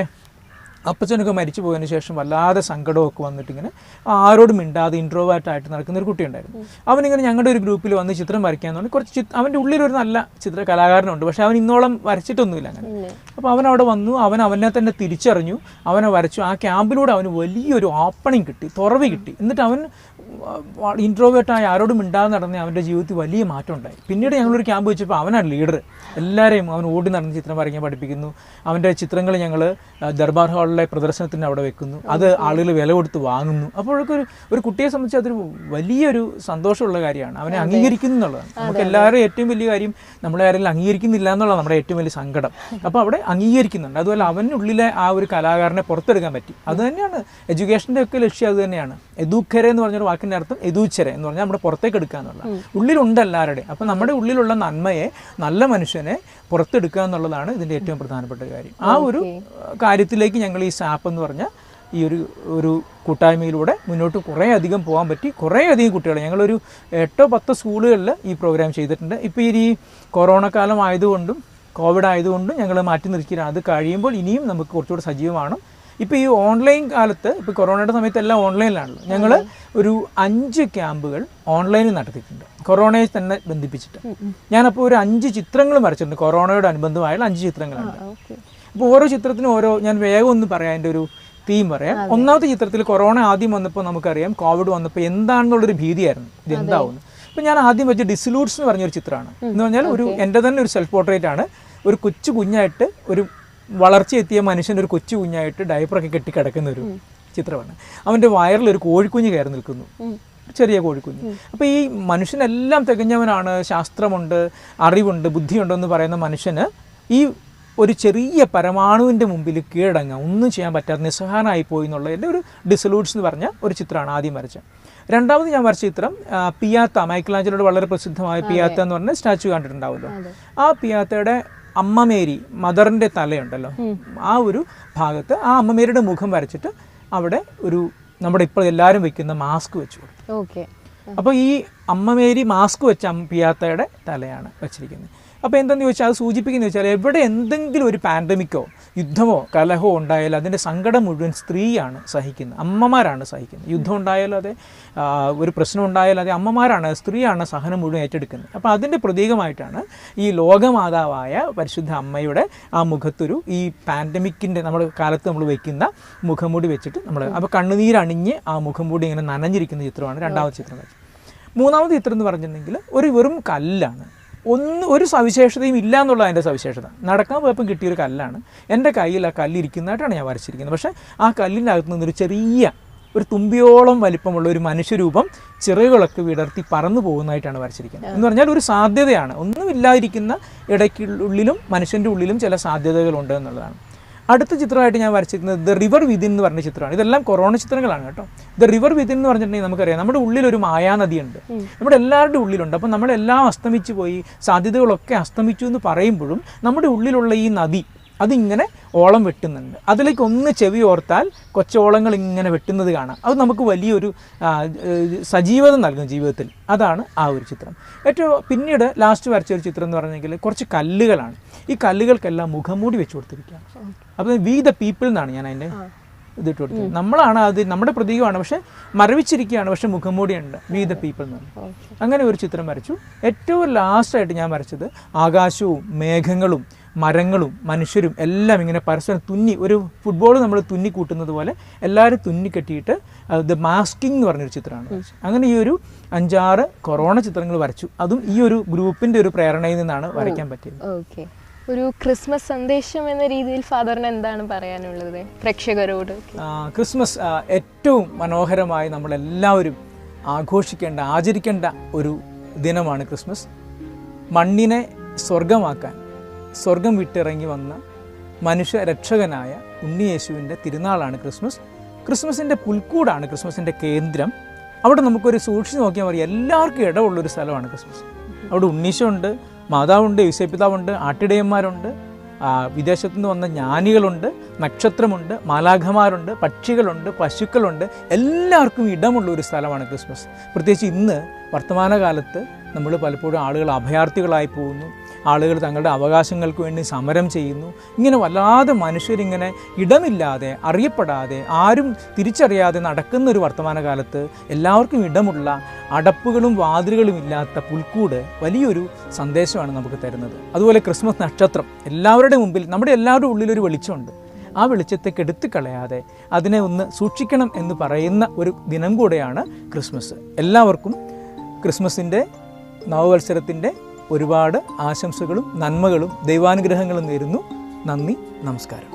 അപ്പച്ചനൊക്കെ മരിച്ചു പോയതിന് ശേഷം വല്ലാതെ സങ്കടമൊക്കെ വന്നിട്ടിങ്ങനെ ആരോടും മിണ്ടാതെ ഇൻട്രോവേർട്ടായിട്ട് നടക്കുന്ന ഒരു കുട്ടിയുണ്ടായിരുന്നു. അവനിങ്ങനെ ഞങ്ങളുടെ ഒരു ഗ്രൂപ്പിൽ വന്ന് ചിത്രം വരയ്ക്കാന്ന് പറഞ്ഞാൽ കുറച്ച് അവൻ്റെ ഉള്ളിലൊരു നല്ല ചിത്ര കലാകാരനുണ്ട്, പക്ഷെ അവൻ ഇന്നോളം വരച്ചിട്ടൊന്നുമില്ല അങ്ങനെ. അപ്പോൾ അവൻ അവിടെ വന്നു, അവനെ തന്നെ തിരിച്ചറിഞ്ഞു, അവനെ വരച്ചു. ആ ക്യാമ്പിലൂടെ അവന് വലിയൊരു ഓപ്പണിങ് കിട്ടി, തുറവ് കിട്ടി. എന്നിട്ട് അവൻ ഇൻട്രോവേർട്ടായി ആരോടും മിണ്ടാതെ നടന്ന അവൻ്റെ ജീവിതത്തിൽ വലിയ മാറ്റം ഉണ്ടായി. പിന്നീട് ഞങ്ങളൊരു ക്യാമ്പ് വെച്ചപ്പോൾ അവനാണ് ലീഡർ. എല്ലാവരെയും അവൻ ഓടി നടന്ന് ചിത്രം വരയ്ക്കാൻ പഠിപ്പിക്കുന്നു. അവൻ്റെ ചിത്രങ്ങൾ ഞങ്ങൾ ദർബാർ ഹാളിലെ പ്രദർശനത്തിന് അവിടെ വെക്കുന്നു. അത് ആളുകൾ വില കൊടുത്ത് വാങ്ങുന്നു. അപ്പോഴൊക്കെ ഒരു കുട്ടിയെ സംബന്ധിച്ച് അതൊരു വലിയൊരു സന്തോഷമുള്ള കാര്യമാണ്. അവനെ അംഗീകരിക്കുന്നു എന്നുള്ളതാണ്. നമുക്ക് എല്ലാവരും ഏറ്റവും വലിയ കാര്യം, നമ്മളെ ആരെങ്കിലും അംഗീകരിക്കുന്നില്ല എന്നുള്ളതാണ് നമ്മുടെ ഏറ്റവും വലിയ സങ്കടം. അപ്പോൾ അവിടെ അംഗീകരിക്കുന്നുണ്ട്. അതുപോലെ അവനുള്ളിലെ ആ ഒരു കലാകാരനെ പുറത്തെടുക്കാൻ പറ്റി. അത് തന്നെയാണ് എഡ്യൂക്കേഷൻ്റെ ഒക്കെ ലക്ഷ്യം. അത് തന്നെയാണ്. എദൂക്കരെ എന്ന് പറഞ്ഞൊരു വാക്കിൻ്റെ അർത്ഥം എദൂച്ചരെ എന്ന് പറഞ്ഞാൽ നമ്മുടെ പുറത്തേക്ക് എടുക്കുക എന്നുള്ള. ഉള്ളിലുണ്ട് എല്ലാവരുടെയും. അപ്പം നമ്മുടെ ഉള്ളിലുള്ള നന്മയെ, നല്ല മനുഷ്യനെ പുറത്തെടുക്കുക എന്നുള്ളതാണ് ഇതിൻ്റെ ഏറ്റവും പ്രധാനപ്പെട്ട കാര്യം. ആ ഒരു കാര്യത്തിലേക്ക് ഞങ്ങൾ ഈ സാപ്പ് എന്ന് പറഞ്ഞ ഈ ഒരു കൂട്ടായ്മയിലൂടെ മുന്നോട്ട് കുറേ അധികം പോകാൻ പറ്റി. കുറേ അധികം കുട്ടികൾ, ഞങ്ങളൊരു 8-10 സ്കൂളുകളിൽ ഈ പ്രോഗ്രാം ചെയ്തിട്ടുണ്ട്. ഇപ്പോൾ ഈ കൊറോണ കാലം ആയതുകൊണ്ടും കോവിഡ് ആയതുകൊണ്ടും ഞങ്ങൾ മാറ്റി നിർത്തിയാണ്. അത് കഴിയുമ്പോൾ ഇനിയും നമുക്ക് കുറച്ചുകൂടി സജീവമാണ്. ഇപ്പോൾ ഈ ഓൺലൈൻ കാലത്ത്, ഇപ്പോൾ കൊറോണയുടെ സമയത്ത് എല്ലാം ഓൺലൈനിലാണല്ലോ, ഞങ്ങൾ ഒരു 5 ക്യാമ്പുകൾ ഓൺലൈനിൽ നടത്തിയിട്ടുണ്ട് കൊറോണയെ തന്നെ ബന്ധിപ്പിച്ചിട്ട്. ഞാനപ്പോൾ ഒരു 5 ചിത്രങ്ങൾ വരച്ചിട്ടുണ്ട്, കൊറോണയോട് അനുബന്ധമായുള്ള 5 ചിത്രങ്ങളാണ്. അപ്പോൾ ഓരോ ചിത്രത്തിനും ഞാൻ വേഗം ഒന്ന് പറയാം, അതിൻ്റെ ഒരു തീം പറയാം. ഒന്നാമത്തെ ചിത്രത്തിൽ കൊറോണ ആദ്യം വന്നപ്പോൾ നമുക്കറിയാം, കോവിഡ് വന്നപ്പോൾ എന്താണെന്നുള്ളൊരു ഭീതിയായിരുന്നു, ഇത് എന്താവുന്നു. അപ്പോൾ ഞാൻ ആദ്യം വെച്ച ഡിസലൂട്ട്സ് എന്ന് പറഞ്ഞൊരു ചിത്രമാണ്. എന്ന് പറഞ്ഞാൽ എൻ്റെ തന്നെ ഒരു സെൽഫ് പോർട്രേറ്റ് ആണ്. ഒരു കൊച്ചു കുഞ്ഞായിട്ട്, ഒരു വളർച്ചയെത്തിയ മനുഷ്യൻ്റെ ഒരു കൊച്ചു കുഞ്ഞായിട്ട് ഡയപ്പറൊക്കെ കെട്ടി കിടക്കുന്ന ഒരു ചിത്രമാണ്. അവൻ്റെ വയറിൽ ഒരു കോഴിക്കുഞ്ഞ് കയറി നിൽക്കുന്നു, ചെറിയ കോഴിക്കുഞ്ഞ്. അപ്പോൾ ഈ മനുഷ്യനെല്ലാം തികഞ്ഞവനാണ്, ശാസ്ത്രമുണ്ട്, അറിവുണ്ട്, ബുദ്ധിയുണ്ടെന്ന് പറയുന്ന മനുഷ്യന് ഈ ഒരു ചെറിയ പരമാണുവിൻ്റെ മുമ്പിൽ കീഴടങ്ങാം, ഒന്നും ചെയ്യാൻ പറ്റാതെ നിസ്സഹായനായി പോയി എന്നുള്ളതിൻ്റെ ഒരു ഡിസലൂട്ട്സ് എന്ന് പറഞ്ഞ ഒരു ചിത്രമാണ് ആദ്യം വരച്ചത്. രണ്ടാമത് ഞാൻ വരച്ച ചിത്രം പിയാത്ത, മൈക്കലാഞ്ചലോയുടെ വളരെ പ്രസിദ്ധമായ പിയാത്ത എന്ന് പറഞ്ഞ സ്റ്റാച്ചു കണ്ടിട്ടുണ്ടാവുമല്ലോ. ആ പിയാത്തയുടെ അമ്മ മേരി, മദറിൻ്റെ തലയുണ്ടല്ലോ, ആ ഒരു ഭാഗത്ത് ആ അമ്മ മേരിയുടെ മുഖം വരച്ചിട്ട് അവിടെ ഒരു നമ്മുടെ ഇപ്പോൾ എല്ലാവരും വെക്കുന്ന മാസ്ക് വെച്ചു കൊടുത്തു. അപ്പോൾ ഈ അമ്മ മേരി മാസ്ക് വെച്ച പിയാത്തയുടെ തലയാണ് വെച്ചിരിക്കുന്നത്. അപ്പോൾ എന്തെന്ന് ചോദിച്ചാൽ അത് സൂചിപ്പിക്കുന്നത് വെച്ചാൽ എവിടെ എന്തെങ്കിലും ഒരു പാൻഡമിക്കോ യുദ്ധമോ കലഹമോ ഉണ്ടായാലും അതിൻ്റെ സങ്കടം മുഴുവൻ സ്ത്രീയാണ് സഹിക്കുന്നത്, അമ്മമാരാണ് സഹിക്കുന്നത്. യുദ്ധം ഉണ്ടായാലും അതെ, ഒരു പ്രശ്നം ഉണ്ടായാലും അതെ, അമ്മമാരാണ്, സ്ത്രീയാണ് സഹനം മുഴുവൻ ഏറ്റെടുക്കുന്നത്. അപ്പോൾ അതിൻ്റെ പ്രതീകമായിട്ടാണ് ഈ ലോകമാതാവായ പരിശുദ്ധ അമ്മയുടെ ആ മുഖത്തൊരു ഈ പാൻഡമിക്കിൻ്റെ നമ്മുടെ കാലത്ത് നമ്മൾ വയ്ക്കുന്ന മുഖംമൂടി വെച്ചിട്ട് നമ്മൾ അപ്പോൾ കണ്ണുനീരണിഞ്ഞ് ആ മുഖംമൂടി ഇങ്ങനെ നനഞ്ഞിരിക്കുന്ന ചിത്രമാണ് രണ്ടാമത്തെ ചിത്രം. മൂന്നാമത്തെ ചിത്രം എന്ന് പറഞ്ഞിട്ടുണ്ടെങ്കിൽ ഒരു വെറും കല്ലാണ്, ഒരു സവിശേഷതയും ഇല്ല എന്നുള്ളത് അതിൻ്റെ സവിശേഷത. നടക്കാൻ പോയപ്പം കിട്ടിയൊരു കല്ലാണ്. എൻ്റെ കയ്യിൽ ആ കല്ലിരിക്കുന്നതായിട്ടാണ് ഞാൻ വരച്ചിരിക്കുന്നത്. പക്ഷേ ആ കല്ലിൻ്റെ അകത്ത് നിന്നൊരു ചെറിയ ഒരു തുമ്പിയോളം വലിപ്പമുള്ള ഒരു മനുഷ്യരൂപം ചിറകുകളൊക്കെ വിടർത്തി പറന്നു പോകുന്നതായിട്ടാണ് വരച്ചിരിക്കുന്നത്. എന്ന് പറഞ്ഞാൽ ഒരു സാധ്യതയാണ്, ഒന്നുമില്ലാതിരിക്കുന്ന ഇടയ്ക്കുള്ളിലും മനുഷ്യൻ്റെ ഉള്ളിലും ചില സാധ്യതകളുണ്ട് എന്നുള്ളതാണ്. അടുത്ത ചിത്രമായിട്ട് ഞാൻ വരച്ചിരിക്കുന്നത് ദ റിവർ വിതിൻ എന്ന് പറഞ്ഞ ചിത്രമാണ്. ഇതെല്ലാം കൊറോണ ചിത്രങ്ങളാണ് കേട്ടോ. ദ റിവർ വിതിൻ എന്ന് പറഞ്ഞിട്ടുണ്ടെങ്കിൽ നമുക്കറിയാം, നമ്മുടെ ഉള്ളിലൊരു മായാനദിയുണ്ട്, നമ്മുടെ എല്ലാവരുടെ ഉള്ളിലുണ്ട്. അപ്പം നമ്മളെല്ലാം അസ്തമിച്ചു പോയി, സാധ്യതകളൊക്കെ അസ്തമിച്ചു എന്ന് പറയുമ്പോഴും നമ്മുടെ ഉള്ളിലുള്ള ഈ നദി അതിങ്ങനെ ഓളം വെട്ടുന്നുണ്ട്. അതിലേക്ക് ഒന്ന് ചെവി ഓർത്താൽ കൊച്ചോളങ്ങൾ ഇങ്ങനെ വെട്ടുന്നത് കാണാം. അത് നമുക്ക് വലിയൊരു സജീവത നൽകും ജീവിതത്തിൽ. അതാണ് ആ ഒരു ചിത്രം. ഏറ്റവും പിന്നീട് ലാസ്റ്റ് വരച്ച ഒരു ചിത്രം എന്ന് പറഞ്ഞെങ്കിൽ കുറച്ച് കല്ലുകളാണ്. ഈ കല്ലുകൾക്കെല്ലാം മുഖംമൂടി വെച്ച് കൊടുത്തിരിക്കുകയാണ്. അപ്പോൾ വി ദ പീപ്പിൾ എന്നാണ് ഞാൻ അതിൻ്റെ ഇതിട്ട് കൊടുത്തത്. നമ്മളാണ് അത്, നമ്മുടെ പ്രതീകമാണ്, പക്ഷേ മരവിച്ചിരിക്കുകയാണ്, പക്ഷേ മുഖംമൂടിയുണ്ട്, വി ദ പീപ്പിൾ എന്നാണ്. അങ്ങനെ ഒരു ചിത്രം വരച്ചു. ഏറ്റവും ലാസ്റ്റായിട്ട് ഞാൻ വരച്ചത് ആകാശവും മേഘങ്ങളും മരങ്ങളും മനുഷ്യരും എല്ലാം ഇങ്ങനെ പരസ്പരം തുന്നി, ഒരു ഫുട്ബോൾ നമ്മൾ തുന്നി കൂട്ടുന്നത് പോലെ എല്ലാവരും തുന്നി കെട്ടിയിട്ട് ദ മാസ്കിംഗ് എന്ന് പറഞ്ഞൊരു ചിത്രമാണ്. അങ്ങനെ ഈ ഒരു 5-6 കൊറോണ ചിത്രങ്ങൾ വരച്ചു. അതും ഈ ഒരു ഗ്രൂപ്പിൻ്റെ ഒരു പ്രേരണയിൽ നിന്നാണ് വരയ്ക്കാൻ പറ്റിയത്. ഓക്കെ, ഒരു ക്രിസ്മസ് സന്ദേശം എന്ന രീതിയിൽ ഫാദറിന് എന്താണ് പറയാനുള്ളത് പ്രേക്ഷകരോട്? ക്രിസ്മസ് ഏറ്റവും മനോഹരമായി നമ്മളെല്ലാവരും ആഘോഷിക്കേണ്ട, ആചരിക്കേണ്ട ഒരു ദിനമാണ് ക്രിസ്മസ്. മണ്ണിനെ സ്വർഗമാക്കാൻ സ്വർഗം വിട്ടിറങ്ങി വന്ന മനുഷ്യ രക്ഷകനായ ഉണ്ണിയേശുവിൻ്റെ തിരുനാളാണ് ക്രിസ്മസ്. ക്രിസ്മസിൻ്റെ പുൽക്കൂടാണ് ക്രിസ്മസിൻ്റെ കേന്ദ്രം. അവിടെ നമുക്കൊരു സൂക്ഷിച്ച് നോക്കിയാൽ മതി, എല്ലാവർക്കും ഇടമുള്ളൊരു സ്ഥലമാണ് ക്രിസ്മസ്. അവിടെ ഉണ്ണീശോ ഉണ്ട്, മാതാവുണ്ട്, യേശുപിതാവുണ്ട്, ആട്ടിടയന്മാരുണ്ട്, വിദേശത്തു നിന്ന് വന്ന ജ്ഞാനികളുണ്ട്, നക്ഷത്രമുണ്ട്, മാലാഖമാരുണ്ട്, പക്ഷികളുണ്ട്, പശുക്കളുണ്ട്, എല്ലാവർക്കും ഇടമുള്ള ഒരു സ്ഥലമാണ് ക്രിസ്മസ്. പ്രത്യേകിച്ച് ഇന്ന് വർത്തമാനകാലത്ത് നമ്മൾ പലപ്പോഴും ആളുകൾ അഭയാർത്ഥികളായി പോകുന്നു, ആളുകൾ തങ്ങളുടെ അവകാശങ്ങൾക്ക് വേണ്ടി സമരം ചെയ്യുന്നു. ഇങ്ങനെ വല്ലാതെ മനുഷ്യരിങ്ങനെ ഇടമില്ലാതെ, അറിയപ്പെടാതെ, ആരും തിരിച്ചറിയാതെ നടക്കുന്നൊരു വർത്തമാനകാലത്ത് എല്ലാവർക്കും ഇടമുള്ള, അടപ്പുകളും വാതിലുകളും ഇല്ലാത്ത പുൽക്കൂട് വലിയൊരു സന്ദേശമാണ് നമുക്ക് തരുന്നത്. അതുപോലെ ക്രിസ്മസ് നക്ഷത്രം എല്ലാവരുടെ മുമ്പിൽ, നമ്മുടെ എല്ലാവരുടെ ഉള്ളിലൊരു വെളിച്ചമുണ്ട്. ആ വെളിച്ചത്തെ കെടുത്തിക്കളയാതെ അതിനെ ഒന്ന് സൂക്ഷിക്കണം എന്ന് പറയുന്ന ഒരു ദിനം കൂടെയാണ് ക്രിസ്മസ്. എല്ലാവർക്കും ക്രിസ്മസിൻ്റെ നവവത്സരത്തിൻ്റെ ഒരുപാട് ആശംസകളും നന്മകളും ദൈവാനുഗ്രഹങ്ങളും നേരുന്നു. നന്ദി, നമസ്കാരം.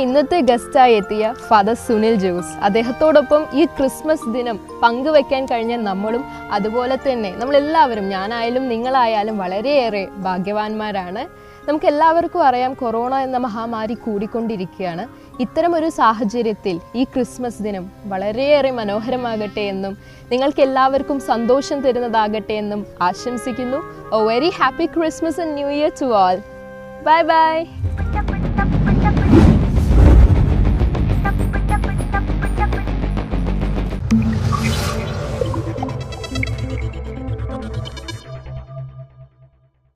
ഇന്നത്തെ ഗസ്റ്റായി എത്തിയ ഫാദർ സുനിൽ ജോസ്, അദ്ദേഹത്തോടൊപ്പം ഈ ക്രിസ്മസ് ദിനം പങ്കുവെക്കാൻ കഴിഞ്ഞ നമ്മളും അതുപോലെ തന്നെ നമ്മളെല്ലാവരും, ഞാനായാലും നിങ്ങളായാലും വളരെയേറെ ഭാഗ്യവാന്മാരാണ്. നമുക്ക് എല്ലാവർക്കും അറിയാം, കൊറോണ എന്ന മഹാമാരി കൂടിക്കൊണ്ടിരിക്കുകയാണ്. ഇത്തരമൊരു സാഹചര്യത്തിൽ ഈ ക്രിസ്മസ് ദിനം വളരെയേറെ മനോഹരമാകട്ടെ എന്നും നിങ്ങൾക്ക് എല്ലാവർക്കും സന്തോഷം തരുന്നതാകട്ടെ എന്നും ആശംസിക്കുന്നു. A very happy Christmas and new year to all. Bye by.